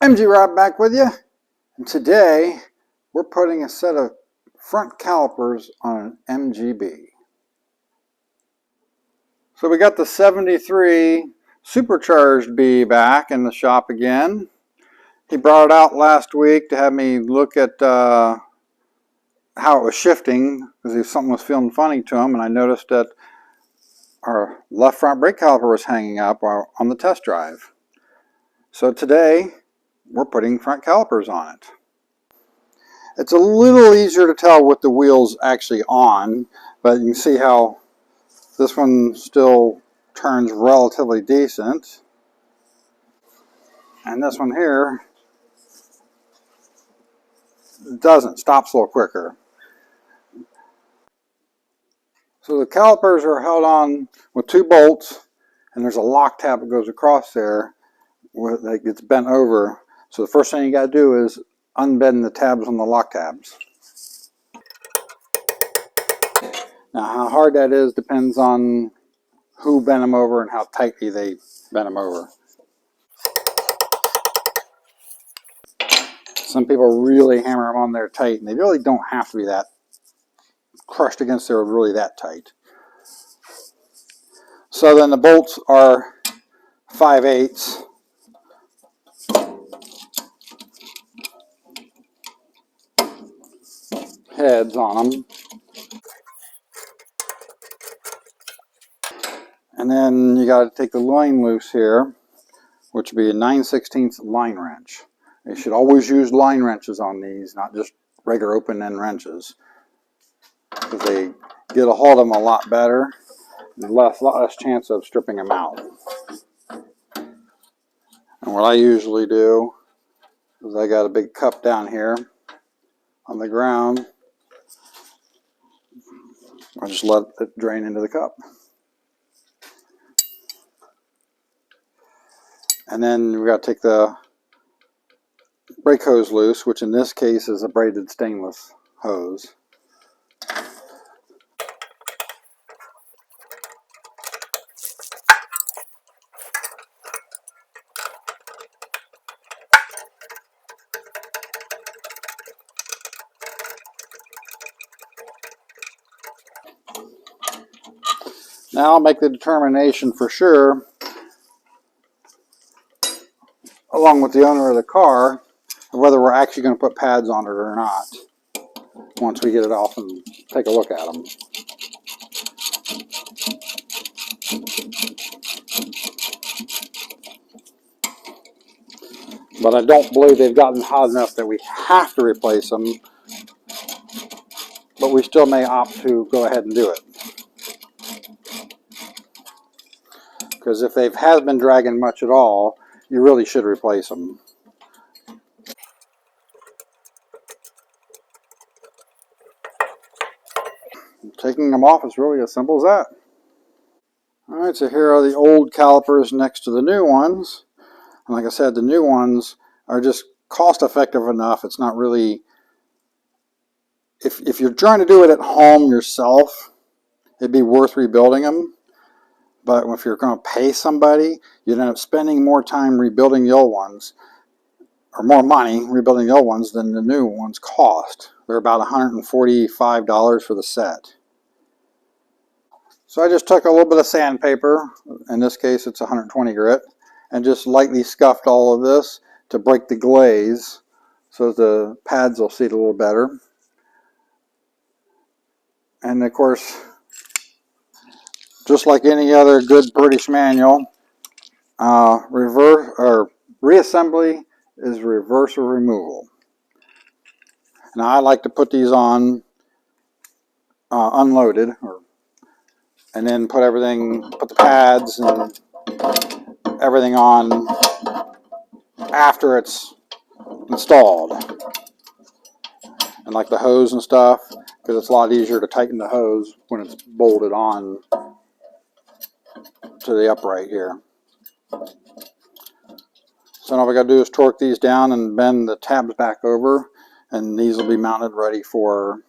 MG Rob back with you, and today we're putting a set of front calipers on an MGB. So we got the 73 supercharged B back in the shop again. He brought it out last week to have me look at how it was shifting because something was feeling funny to him, and I noticed that our left front brake caliper was hanging up on the test drive. So today we're putting front calipers on it. It's a little easier to tell with the wheels actually on, but you can see how this one still turns relatively decent. And this one here doesn't, stops a little quicker. So the calipers are held on with two bolts, and there's a lock tab that goes across there that gets bent over. So the first thing you got to do is unbend the tabs on the lock tabs. Now how hard that is depends on who bent them over and how tightly they bent them over. Some people really hammer them on there tight, and they really don't have to be that crushed against there really that tight. So then the bolts are 5/8 heads on them. And then you got to take the line loose here, which would be a 9/16 line wrench. You should always use line wrenches on these, not just regular open-end wrenches, because they get a hold of them a lot better and lot less chance of stripping them out. And what I usually do is I got a big cup down here on the ground. I just let it drain into the cup. And then we got to take the brake hose loose, which in this case is a braided stainless hose. Now I'll make the determination for sure, along with the owner of the car, whether we're actually going to put pads on it or not once we get it off and take a look at them. But I don't believe they've gotten hot enough that we have to replace them, but we still may opt to go ahead and do it. Because if they have been dragging much at all, you really should replace them. Taking them off is really as simple as that. Alright, so here are the old calipers next to the new ones. And like I said, the new ones are just cost effective enough. It's not really, if you're trying to do it at home yourself, it'd be worth rebuilding them. But if you're going to pay somebody, you'd end up spending more time rebuilding the old ones, or more money rebuilding the old ones than the new ones cost. They're about $145 for the set. So I just took a little bit of sandpaper, in this case it's 120 grit, and just lightly scuffed all of this to break the glaze so the pads will seat a little better. And of course, just like any other good British manual, reassembly is reverse or removal. Now I like to put these on unloaded, and then put the pads and everything on after it's installed. And like the hose and stuff, because it's a lot easier to tighten the hose when it's bolted on to the upright here. So now all we got to do is torque these down and bend the tabs back over, and these will be mounted ready for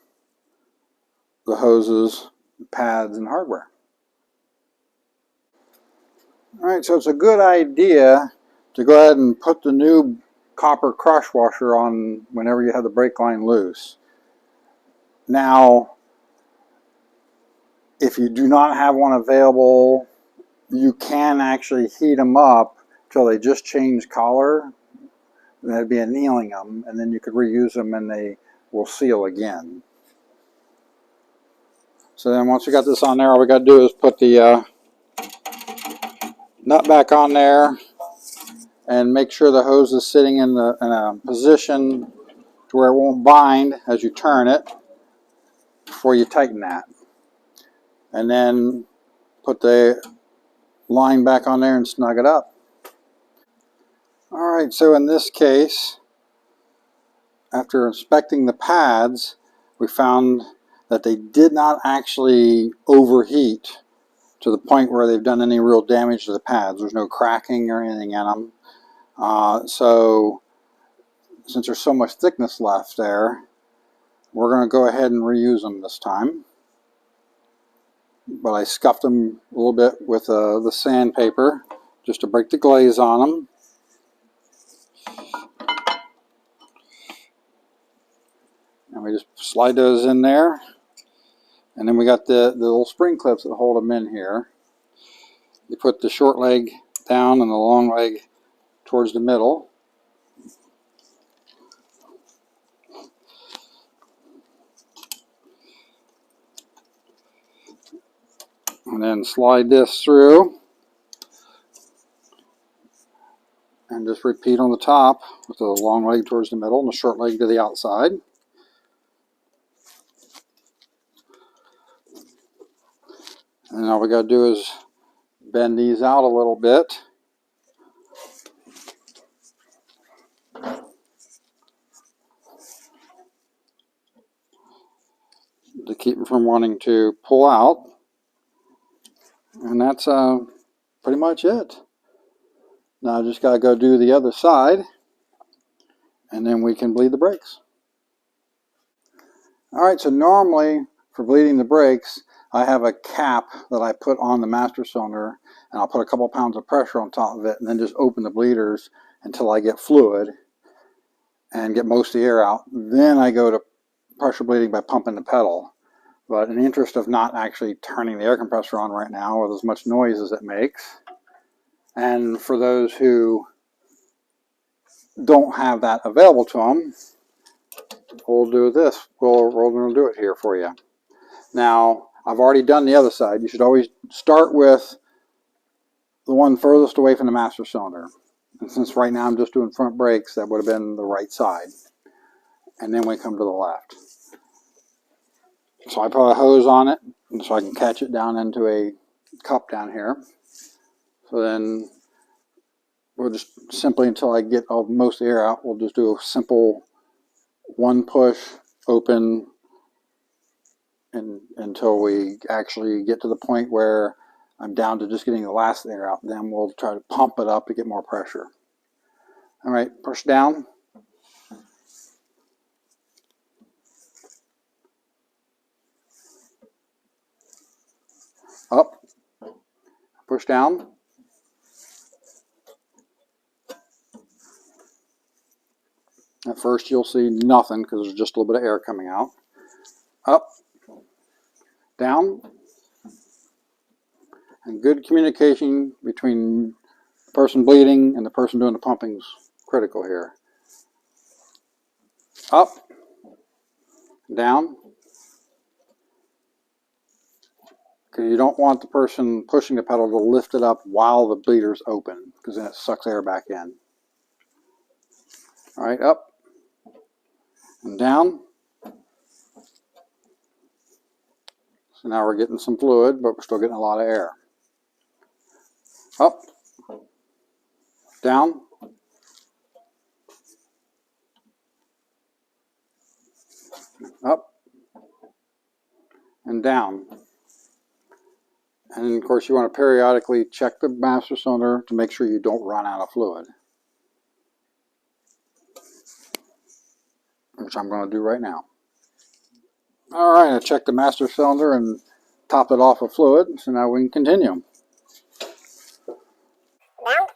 the hoses, pads, and hardware. Alright, so it's a good idea to go ahead and put the new copper crush washer on whenever you have the brake line loose. Now, if you do not have one available, you can actually heat them up till they just change color. That'd be annealing them, and then you could reuse them and they will seal again. So then once we got this on there, all we got to do is put the nut back on there and make sure the hose is sitting in a position to where it won't bind as you turn it before you tighten that. And then put the line back on there and snug it up. Alright, so in this case, after inspecting the pads, we found that they did not actually overheat to the point where they've done any real damage to the pads. There's no cracking or anything in them. So since there's so much thickness left there, we're going to go ahead and reuse them this time. But I scuffed them a little bit with the sandpaper just to break the glaze on them. And we just slide those in there. And then we got the little spring clips that hold them in here. You put the short leg down and the long leg towards the middle. And then slide this through. And just repeat on the top with the long leg towards the middle and the short leg to the outside. And all we got to do is bend these out a little bit. To keep them from wanting to pull out. And that's pretty much it. Now I just got to go do the other side. And then we can bleed the brakes. Alright, so normally for bleeding the brakes, I have a cap that I put on the master cylinder, and I'll put a couple pounds of pressure on top of it and then just open the bleeders until I get fluid and get most of the air out. Then I go to pressure bleeding by pumping the pedal. But in the interest of not actually turning the air compressor on right now with as much noise as it makes, and for those who don't have that available to them, we'll do this. We're going to do it here for you. Now, I've already done the other side. You should always start with the one furthest away from the master cylinder. And since right now I'm just doing front brakes, that would have been the right side. And then we come to the left. So I put a hose on it so I can catch it down into a cup down here. So then we'll just simply, until I get most of the air out, we'll just do a simple one push, open, and until we actually get to the point where I'm down to just getting the last air out. Then we'll try to pump it up to get more pressure. All right, push down. Up. Push down. At first you'll see nothing because there's just a little bit of air coming out. Up. Down. And good communication between the person bleeding and the person doing the pumping is critical here. Up. Down. Because you don't want the person pushing the pedal to lift it up while the bleeder's open, because then it sucks air back in. All right, up and down. So now we're getting some fluid, but we're still getting a lot of air. Up, down, up, and down. And of course you want to periodically check the master cylinder to make sure you don't run out of fluid, which I'm going to do right now. Alright, I checked the master cylinder and topped it off with fluid, so now we can continue. Down.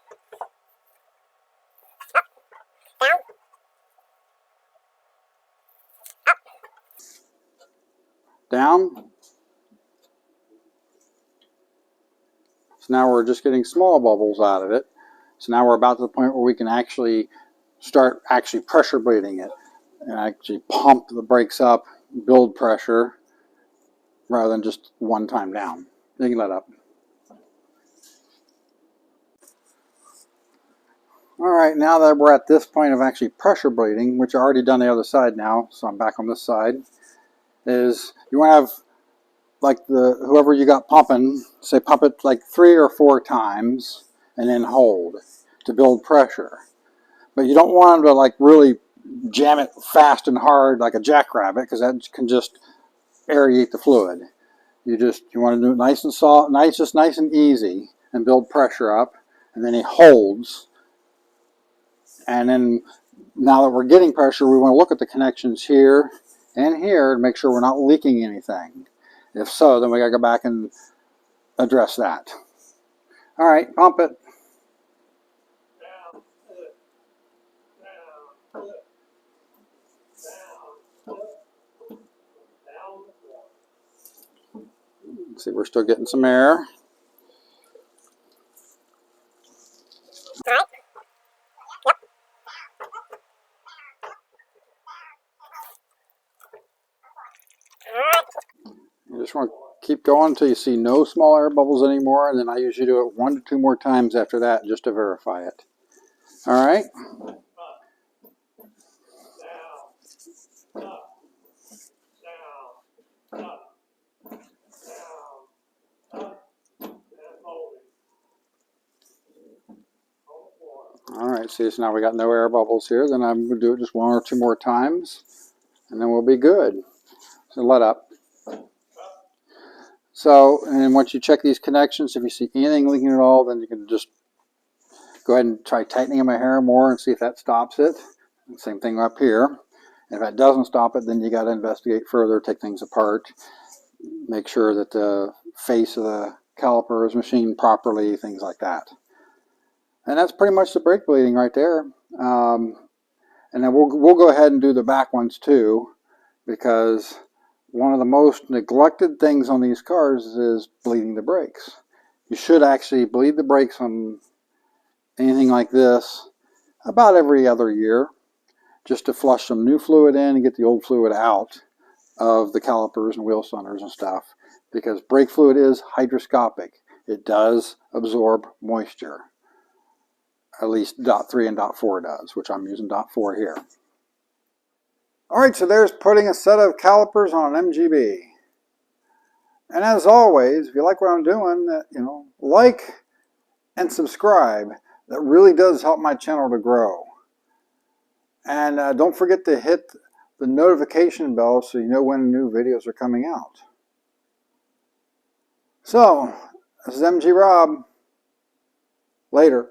Up. down. So now we're just getting small bubbles out of it. So now we're about to the point where we can actually start pressure bleeding it and actually pump the brakes up, build pressure, rather than just one time down. You can let up. All right, now that we're at this point of actually pressure bleeding, which I already done the other side now, so I'm back on this side, is you want to have like whoever you got pumping, say pump it like 3 or 4 times and then hold to build pressure. But you don't want them to like really jam it fast and hard like a jackrabbit, because that can just aerate the fluid. You want to do it nice and soft, just nice and easy, and build pressure up, and then he holds. And then now that we're getting pressure, we want to look at the connections here and here to make sure we're not leaking anything. If so, then we got to go back and address that. All right, pump it. See, we're still getting some air. You just want to keep going until you see no small air bubbles anymore, and then I usually do it 1 to 2 more times after that just to verify it. All right. All right, see, so now we got no air bubbles here. Then I'm going to do it just 1 or 2 more times, and then we'll be good. So let up. So, and once you check these connections, if you see anything leaking at all, then you can just go ahead and try tightening my hair more and see if that stops it. Same thing up here. If that doesn't stop it, then you got to investigate further, take things apart, make sure that the face of the caliper is machined properly, things like that. And that's pretty much the brake bleeding right there. And then we'll go ahead and do the back ones too, because one of the most neglected things on these cars is bleeding the brakes. You should actually bleed the brakes on anything like this about every other year, just to flush some new fluid in and get the old fluid out of the calipers and wheel cylinders and stuff, because brake fluid is hygroscopic. It does absorb moisture. At least dot 3 and dot 4 does, which I'm using dot 4 here. All right, so there's putting a set of calipers on an MGB. And as always, if you like what I'm doing, like and subscribe. That really does help my channel to grow. And don't forget to hit the notification bell so you know when new videos are coming out. So, this is MG Rob. Later.